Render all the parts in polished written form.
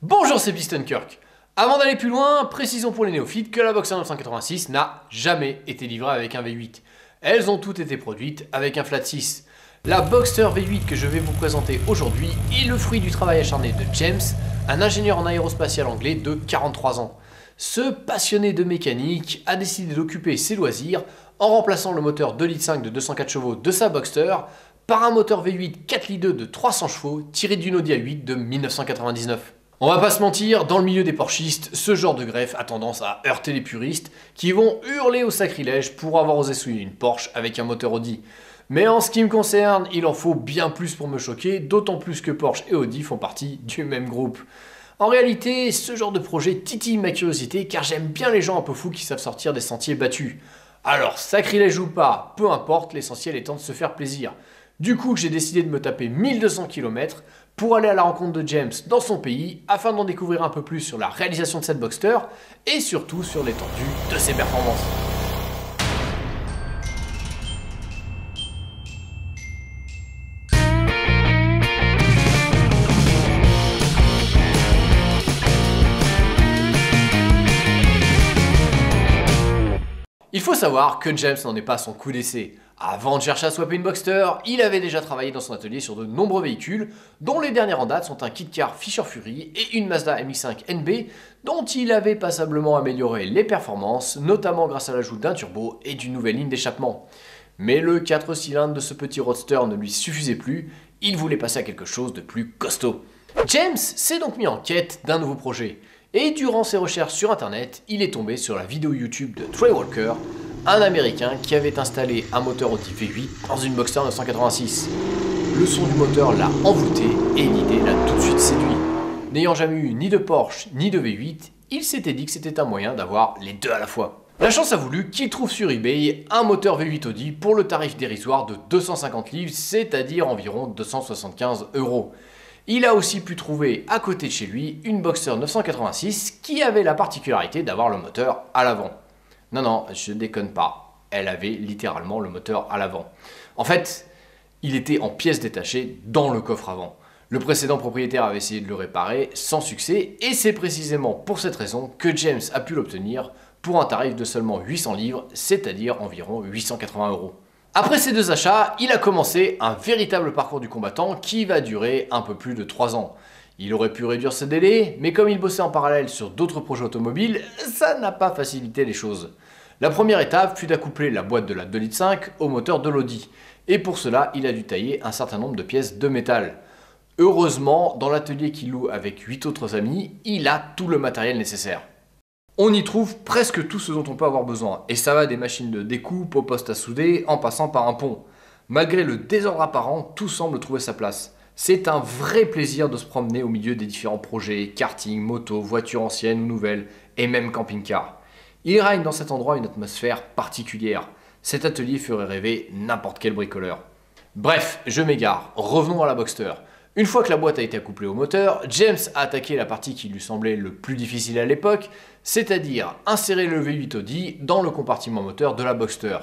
Bonjour, c'est Piston Kirk. Avant d'aller plus loin, précisons pour les néophytes que la Boxster 986 n'a jamais été livrée avec un V8. Elles ont toutes été produites avec un flat 6. La Boxster V8 que je vais vous présenter aujourd'hui est le fruit du travail acharné de James, un ingénieur en aérospatial anglais de 43 ans. Ce passionné de mécanique a décidé d'occuper ses loisirs en remplaçant le moteur 2,5 litres de 204 chevaux de sa Boxster par un moteur V8 4,2 litres de 300 chevaux tiré d'une Audi A8 de 1999. On va pas se mentir, dans le milieu des porchistes, ce genre de greffe a tendance à heurter les puristes qui vont hurler au sacrilège pour avoir osé souiller une Porsche avec un moteur Audi. Mais en ce qui me concerne, il en faut bien plus pour me choquer, d'autant plus que Porsche et Audi font partie du même groupe. En réalité, ce genre de projet titille ma curiosité car j'aime bien les gens un peu fous qui savent sortir des sentiers battus. Alors, sacrilège ou pas, peu importe, l'essentiel étant de se faire plaisir. Du coup, j'ai décidé de me taper 1200 km pour aller à la rencontre de James dans son pays afin d'en découvrir un peu plus sur la réalisation de cette Boxster et surtout sur l'étendue de ses performances. Il faut savoir que James n'en est pas à son coup d'essai. Avant de chercher à swapper une Boxster, il avait déjà travaillé dans son atelier sur de nombreux véhicules, dont les dernières en date sont un kit car Fisher Fury et une Mazda MX-5 NB, dont il avait passablement amélioré les performances, notamment grâce à l'ajout d'un turbo et d'une nouvelle ligne d'échappement. Mais le 4 cylindres de ce petit roadster ne lui suffisait plus, il voulait passer à quelque chose de plus costaud. James s'est donc mis en quête d'un nouveau projet. Et durant ses recherches sur internet, il est tombé sur la vidéo YouTube de Trey Walker, un américain qui avait installé un moteur Audi V8 dans une Boxster 986. Le son du moteur l'a envoûté et l'idée l'a tout de suite séduit. N'ayant jamais eu ni de Porsche ni de V8, il s'était dit que c'était un moyen d'avoir les deux à la fois. La chance a voulu qu'il trouve sur eBay un moteur V8 Audi pour le tarif dérisoire de 250 livres, c'est-à-dire environ 275 €. Il a aussi pu trouver à côté de chez lui une Boxster 986 qui avait la particularité d'avoir le moteur à l'avant. Non, je déconne pas, elle avait littéralement le moteur à l'avant. En fait, il était en pièces détachées dans le coffre avant. Le précédent propriétaire avait essayé de le réparer sans succès et c'est précisément pour cette raison que James a pu l'obtenir pour un tarif de seulement 800 livres, c'est-à-dire environ 880 €. Après ces deux achats, il a commencé un véritable parcours du combattant qui va durer un peu plus de 3 ans. Il aurait pu réduire ce délai, mais comme il bossait en parallèle sur d'autres projets automobiles, ça n'a pas facilité les choses. La première étape fut d'accoupler la boîte de la 2,5 litres au moteur de l'Audi, et pour cela, il a dû tailler un certain nombre de pièces de métal. Heureusement, dans l'atelier qu'il loue avec 8 autres amis, il a tout le matériel nécessaire. On y trouve presque tout ce dont on peut avoir besoin, et ça va des machines de découpe au poste à souder en passant par un pont. Malgré le désordre apparent, tout semble trouver sa place. C'est un vrai plaisir de se promener au milieu des différents projets, karting, moto, voitures anciennes ou nouvelles, et même camping-car. Il règne dans cet endroit une atmosphère particulière. Cet atelier ferait rêver n'importe quel bricoleur. Bref, je m'égare, revenons à la Boxster. Une fois que la boîte a été accouplée au moteur, James a attaqué la partie qui lui semblait le plus difficile à l'époque, c'est-à-dire insérer le V8 Audi dans le compartiment moteur de la Boxster.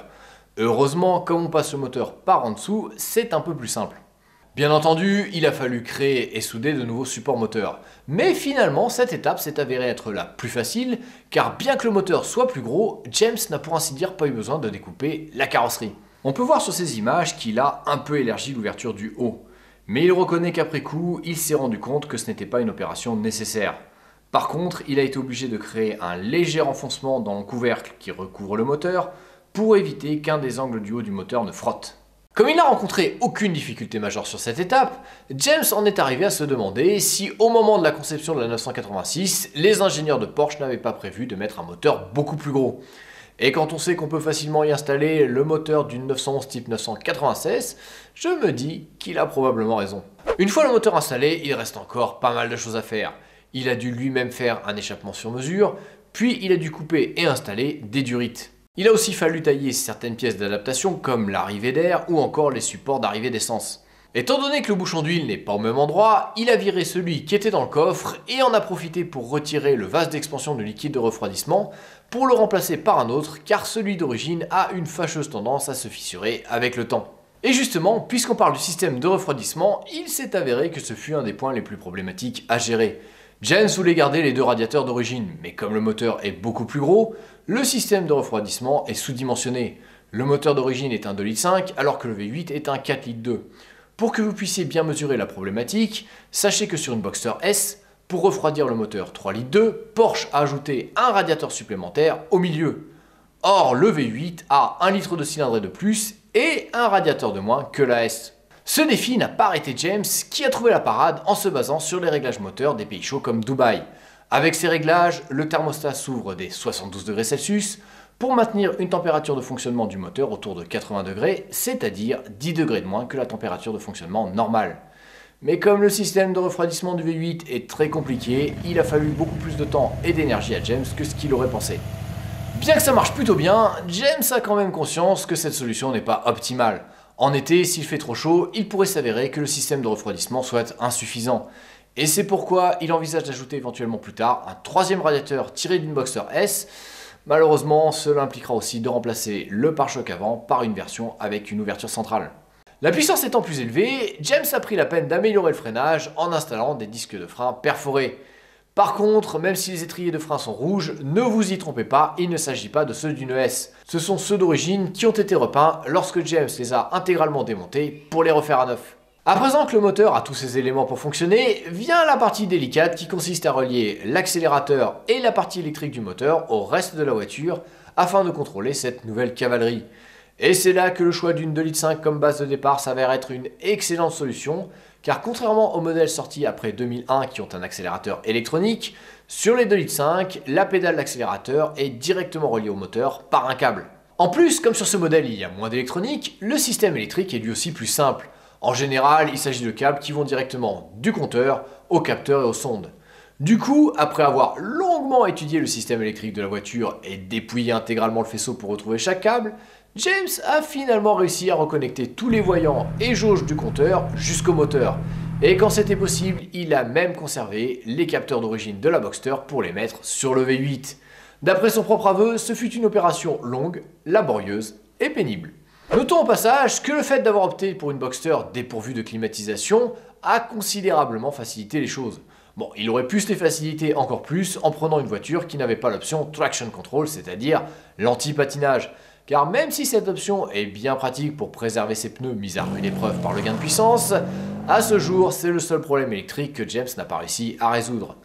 Heureusement, comme on passe le moteur par en dessous, c'est un peu plus simple. Bien entendu, il a fallu créer et souder de nouveaux supports moteurs. Mais finalement, cette étape s'est avérée être la plus facile, car bien que le moteur soit plus gros, James n'a pour ainsi dire pas eu besoin de découper la carrosserie. On peut voir sur ces images qu'il a un peu élargi l'ouverture du haut. Mais il reconnaît qu'après coup, il s'est rendu compte que ce n'était pas une opération nécessaire. Par contre, il a été obligé de créer un léger enfoncement dans le couvercle qui recouvre le moteur pour éviter qu'un des angles du haut du moteur ne frotte. Comme il n'a rencontré aucune difficulté majeure sur cette étape, James en est arrivé à se demander si au moment de la conception de la 986, les ingénieurs de Porsche n'avaient pas prévu de mettre un moteur beaucoup plus gros. Et quand on sait qu'on peut facilement y installer le moteur d'une 911 type 996, je me dis qu'il a probablement raison. Une fois le moteur installé, il reste encore pas mal de choses à faire. Il a dû lui-même faire un échappement sur mesure, puis il a dû couper et installer des durites. Il a aussi fallu tailler certaines pièces d'adaptation comme l'arrivée d'air ou encore les supports d'arrivée d'essence. Étant donné que le bouchon d'huile n'est pas au même endroit, il a viré celui qui était dans le coffre et en a profité pour retirer le vase d'expansion du liquide de refroidissement pour le remplacer par un autre car celui d'origine a une fâcheuse tendance à se fissurer avec le temps. Et justement, puisqu'on parle du système de refroidissement, il s'est avéré que ce fut un des points les plus problématiques à gérer. James voulait garder les deux radiateurs d'origine, mais comme le moteur est beaucoup plus gros, le système de refroidissement est sous-dimensionné. Le moteur d'origine est un 2,5 litres alors que le V8 est un 4,2 litres. Pour que vous puissiez bien mesurer la problématique, sachez que sur une Boxster S, pour refroidir le moteur 3,2 litres, Porsche a ajouté un radiateur supplémentaire au milieu. Or, le V8 a 1 litre de cylindrée de plus et un radiateur de moins que la S. Ce défi n'a pas arrêté James qui a trouvé la parade en se basant sur les réglages moteurs des pays chauds comme Dubaï. Avec ces réglages, le thermostat s'ouvre dès 72 degrés Celsius pour maintenir une température de fonctionnement du moteur autour de 80 degrés, c'est-à-dire 10 degrés de moins que la température de fonctionnement normale. Mais comme le système de refroidissement du V8 est très compliqué, il a fallu beaucoup plus de temps et d'énergie à James que ce qu'il aurait pensé. Bien que ça marche plutôt bien, James a quand même conscience que cette solution n'est pas optimale. En été, s'il fait trop chaud, il pourrait s'avérer que le système de refroidissement soit insuffisant. Et c'est pourquoi il envisage d'ajouter éventuellement plus tard un troisième radiateur tiré d'une Boxster S. Malheureusement, cela impliquera aussi de remplacer le pare-choc avant par une version avec une ouverture centrale. La puissance étant plus élevée, James a pris la peine d'améliorer le freinage en installant des disques de frein perforés. Par contre, même si les étriers de frein sont rouges, ne vous y trompez pas, il ne s'agit pas de ceux d'une S. Ce sont ceux d'origine qui ont été repeints lorsque James les a intégralement démontés pour les refaire à neuf. À présent que le moteur a tous ses éléments pour fonctionner, vient la partie délicate qui consiste à relier l'accélérateur et la partie électrique du moteur au reste de la voiture afin de contrôler cette nouvelle cavalerie. Et c'est là que le choix d'une 2,5 litres comme base de départ s'avère être une excellente solution, car contrairement aux modèles sortis après 2001 qui ont un accélérateur électronique, sur les 2,5 litres, la pédale d'accélérateur est directement reliée au moteur par un câble. En plus, comme sur ce modèle il y a moins d'électronique, le système électrique est lui aussi plus simple. En général, il s'agit de câbles qui vont directement du compteur au capteur et aux sondes. Du coup, après avoir longuement étudié le système électrique de la voiture et dépouillé intégralement le faisceau pour retrouver chaque câble, James a finalement réussi à reconnecter tous les voyants et jauges du compteur jusqu'au moteur. Et quand c'était possible, il a même conservé les capteurs d'origine de la Boxster pour les mettre sur le V8. D'après son propre aveu, ce fut une opération longue, laborieuse et pénible. Notons au passage que le fait d'avoir opté pour une Boxster dépourvue de climatisation a considérablement facilité les choses. Bon, il aurait pu se les faciliter encore plus en prenant une voiture qui n'avait pas l'option Traction Control, c'est-à-dire l'anti-patinage. Car même si cette option est bien pratique pour préserver ses pneus mis à rude épreuve par le gain de puissance, à ce jour c'est le seul problème électrique que James n'a pas réussi à résoudre.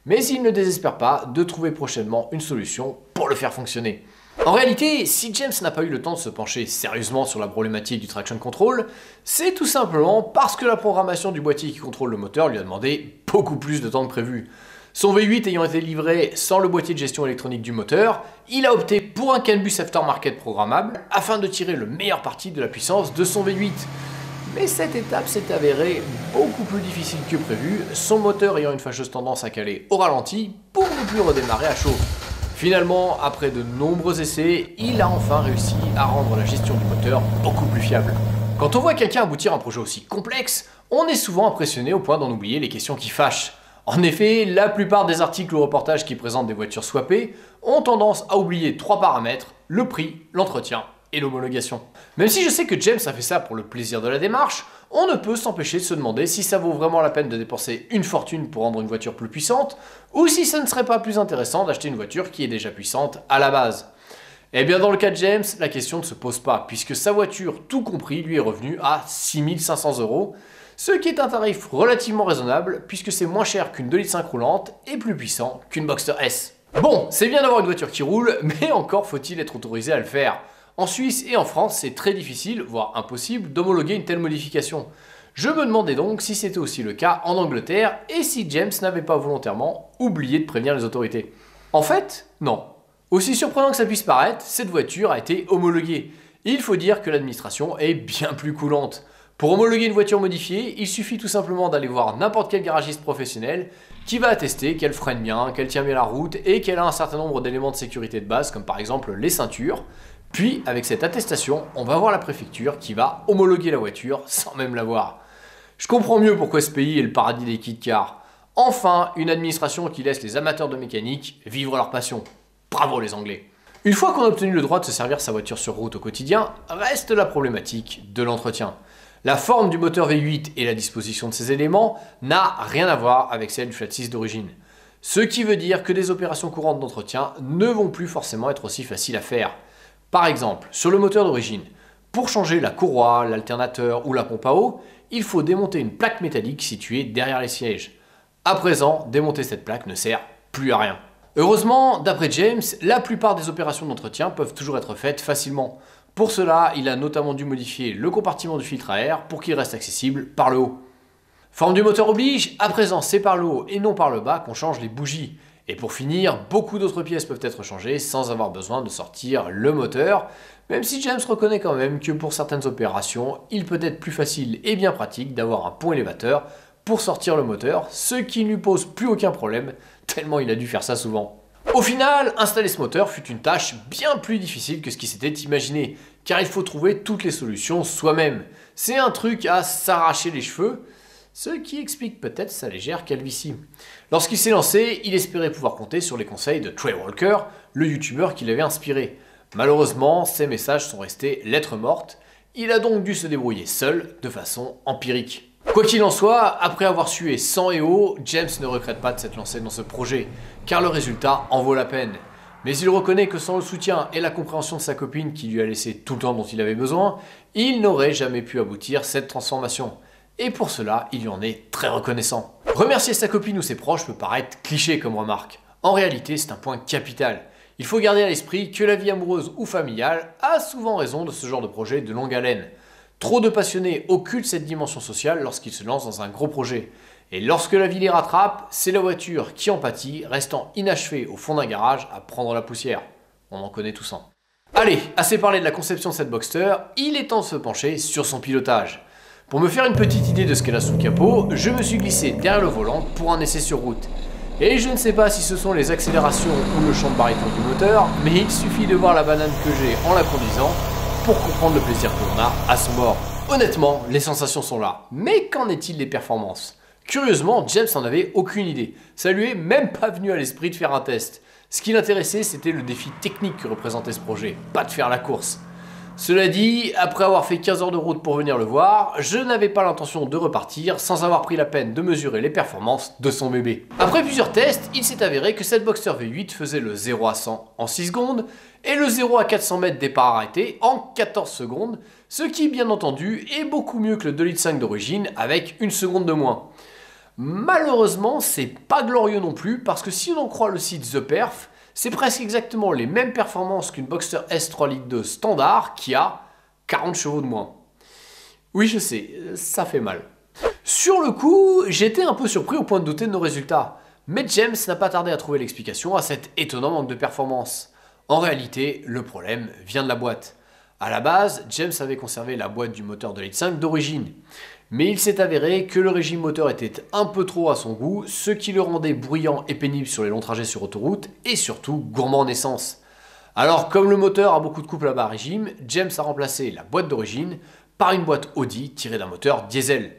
Mais il ne désespère pas de trouver prochainement une solution pour le faire fonctionner. En réalité, si James n'a pas eu le temps de se pencher sérieusement sur la problématique du traction control, c'est tout simplement parce que la programmation du boîtier qui contrôle le moteur lui a demandé beaucoup plus de temps que prévu. Son V8 ayant été livré sans le boîtier de gestion électronique du moteur, il a opté pour un CAN bus aftermarket programmable afin de tirer le meilleur parti de la puissance de son V8. Mais cette étape s'est avérée beaucoup plus difficile que prévu, son moteur ayant une fâcheuse tendance à caler au ralenti pour ne plus redémarrer à chaud. Finalement, après de nombreux essais, il a enfin réussi à rendre la gestion du moteur beaucoup plus fiable. Quand on voit quelqu'un aboutir à un projet aussi complexe, on est souvent impressionné au point d'en oublier les questions qui fâchent. En effet, la plupart des articles ou reportages qui présentent des voitures swappées ont tendance à oublier 3 paramètres, le prix, l'entretien et l'homologation. Même si je sais que James a fait ça pour le plaisir de la démarche, on ne peut s'empêcher de se demander si ça vaut vraiment la peine de dépenser une fortune pour rendre une voiture plus puissante, ou si ce ne serait pas plus intéressant d'acheter une voiture qui est déjà puissante à la base. Eh bien dans le cas de James, la question ne se pose pas, puisque sa voiture, tout compris, lui est revenue à 6 500 €, ce qui est un tarif relativement raisonnable, puisque c'est moins cher qu'une 2,5 litres roulante et plus puissant qu'une Boxster S. Bon, c'est bien d'avoir une voiture qui roule, mais encore faut-il être autorisé à le faire. En Suisse et en France, c'est très difficile, voire impossible, d'homologuer une telle modification. Je me demandais donc si c'était aussi le cas en Angleterre et si James n'avait pas volontairement oublié de prévenir les autorités. En fait, non. Aussi surprenant que ça puisse paraître, cette voiture a été homologuée. Il faut dire que l'administration est bien plus coulante. Pour homologuer une voiture modifiée, il suffit tout simplement d'aller voir n'importe quel garagiste professionnel qui va attester qu'elle freine bien, qu'elle tient bien la route et qu'elle a un certain nombre d'éléments de sécurité de base, comme par exemple les ceintures. Puis, avec cette attestation, on va voir la préfecture qui va homologuer la voiture sans même la voir. Je comprends mieux pourquoi ce pays est le paradis des kit-cars. Enfin, une administration qui laisse les amateurs de mécanique vivre leur passion. Bravo les Anglais. Une fois qu'on a obtenu le droit de se servir sa voiture sur route au quotidien, reste la problématique de l'entretien. La forme du moteur V8 et la disposition de ses éléments n'a rien à voir avec celle du flat 6 d'origine. Ce qui veut dire que des opérations courantes d'entretien ne vont plus forcément être aussi faciles à faire. Par exemple, sur le moteur d'origine, pour changer la courroie, l'alternateur ou la pompe à eau, il faut démonter une plaque métallique située derrière les sièges. À présent, démonter cette plaque ne sert plus à rien. Heureusement, d'après James, la plupart des opérations d'entretien peuvent toujours être faites facilement. Pour cela, il a notamment dû modifier le compartiment du filtre à air pour qu'il reste accessible par le haut. Forme du moteur oblige, à présent c'est par le haut et non par le bas qu'on change les bougies. Et pour finir, beaucoup d'autres pièces peuvent être changées sans avoir besoin de sortir le moteur, même si James reconnaît quand même que pour certaines opérations, il peut être plus facile et bien pratique d'avoir un pont élévateur pour sortir le moteur, ce qui ne lui pose plus aucun problème, tellement il a dû faire ça souvent. Au final, installer ce moteur fut une tâche bien plus difficile que ce qui s'était imaginé, car il faut trouver toutes les solutions soi-même. C'est un truc à s'arracher les cheveux, ce qui explique peut-être sa légère calvitie. Lorsqu'il s'est lancé, il espérait pouvoir compter sur les conseils de Trey Walker, le youtubeur qui l'avait inspiré. Malheureusement, ses messages sont restés lettres mortes, il a donc dû se débrouiller seul, de façon empirique. Quoi qu'il en soit, après avoir sué sang et eau, James ne regrette pas de s'être lancé dans ce projet, car le résultat en vaut la peine. Mais il reconnaît que sans le soutien et la compréhension de sa copine qui lui a laissé tout le temps dont il avait besoin, il n'aurait jamais pu aboutir cette transformation. Et pour cela, il lui en est très reconnaissant. Remercier sa copine ou ses proches peut paraître cliché comme remarque. En réalité, c'est un point capital. Il faut garder à l'esprit que la vie amoureuse ou familiale a souvent raison de ce genre de projet de longue haleine. Trop de passionnés occultent cette dimension sociale lorsqu'ils se lancent dans un gros projet. Et lorsque la vie les rattrape, c'est la voiture qui en pâtit, restant inachevée au fond d'un garage à prendre la poussière. On en connaît tous un. Allez, assez parlé de la conception de cette Boxster, il est temps de se pencher sur son pilotage. Pour me faire une petite idée de ce qu'elle a sous le capot, je me suis glissé derrière le volant pour un essai sur route. Et je ne sais pas si ce sont les accélérations ou le champ de baryton du moteur, mais il suffit de voir la banane que j'ai en la conduisant pour comprendre le plaisir que l'on a à son bord. Honnêtement, les sensations sont là. Mais qu'en est-il des performances? Curieusement, James n'en avait aucune idée. Ça lui est même pas venu à l'esprit de faire un test. Ce qui l'intéressait, c'était le défi technique que représentait ce projet, pas de faire la course. Cela dit, après avoir fait 15 heures de route pour venir le voir, je n'avais pas l'intention de repartir sans avoir pris la peine de mesurer les performances de son bébé. Après plusieurs tests, il s'est avéré que cette Boxster V8 faisait le 0 à 100 en 6 secondes et le 0 à 400 mètres départ arrêté en 14 secondes, ce qui bien entendu est beaucoup mieux que le 2,5 litres d'origine avec une seconde de moins. Malheureusement, c'est pas glorieux non plus parce que si on en croit le site The Perf, c'est presque exactement les mêmes performances qu'une Boxster S 3 litres 2 standard qui a 40 chevaux de moins. Oui, je sais, ça fait mal. Sur le coup, j'étais un peu surpris au point de douter de nos résultats. Mais James n'a pas tardé à trouver l'explication à cet étonnant manque de performance. En réalité, le problème vient de la boîte. A la base, James avait conservé la boîte du moteur 2,5 litres d'origine. Mais il s'est avéré que le régime moteur était un peu trop à son goût, ce qui le rendait bruyant et pénible sur les longs trajets sur autoroute et surtout gourmand en essence. Alors comme le moteur a beaucoup de couple à bas régime, James a remplacé la boîte d'origine par une boîte Audi tirée d'un moteur diesel.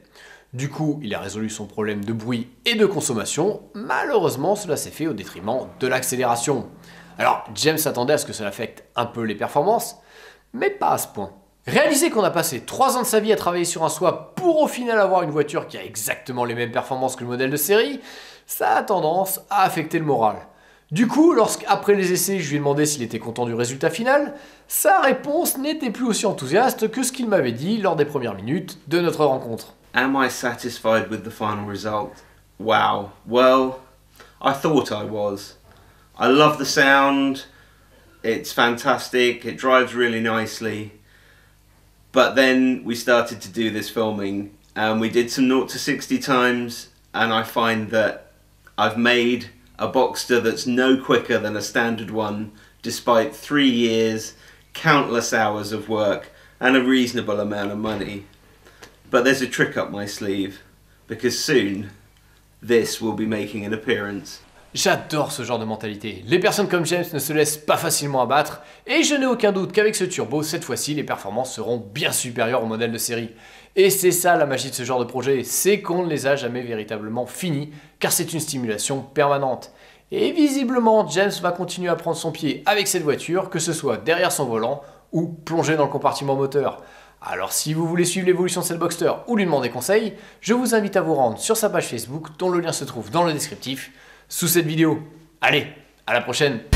Du coup, il a résolu son problème de bruit et de consommation, malheureusement cela s'est fait au détriment de l'accélération. Alors James s'attendait à ce que cela affecte un peu les performances, mais pas à ce point. Réaliser qu'on a passé 3 ans de sa vie à travailler sur un swap pour au final avoir une voiture qui a exactement les mêmes performances que le modèle de série, ça a tendance à affecter le moral. Du coup, lorsqu'après les essais, je lui ai demandé s'il était content du résultat final, sa réponse n'était plus aussi enthousiaste que ce qu'il m'avait dit lors des premières minutes de notre rencontre. Am I satisfied with the final result? Wow. Well, I thought I was. I love the sound. It's fantastic. It drives really nicely. But then we started to do this filming and we did some 0 to 60 times, and I find that I've made a Boxster that's no quicker than a standard one despite 3 years, countless hours of work and a reasonable amount of money. But there's a trick up my sleeve because soon this will be making an appearance. J'adore ce genre de mentalité. Les personnes comme James ne se laissent pas facilement abattre et je n'ai aucun doute qu'avec ce turbo, cette fois-ci, les performances seront bien supérieures au modèle de série. Et c'est ça la magie de ce genre de projet, c'est qu'on ne les a jamais véritablement finis car c'est une stimulation permanente. Et visiblement, James va continuer à prendre son pied avec cette voiture, que ce soit derrière son volant ou plongé dans le compartiment moteur. Alors si vous voulez suivre l'évolution de cette Boxster ou lui demander conseil, je vous invite à vous rendre sur sa page Facebook dont le lien se trouve dans le descriptif. sous cette vidéo. Allez, à la prochaine!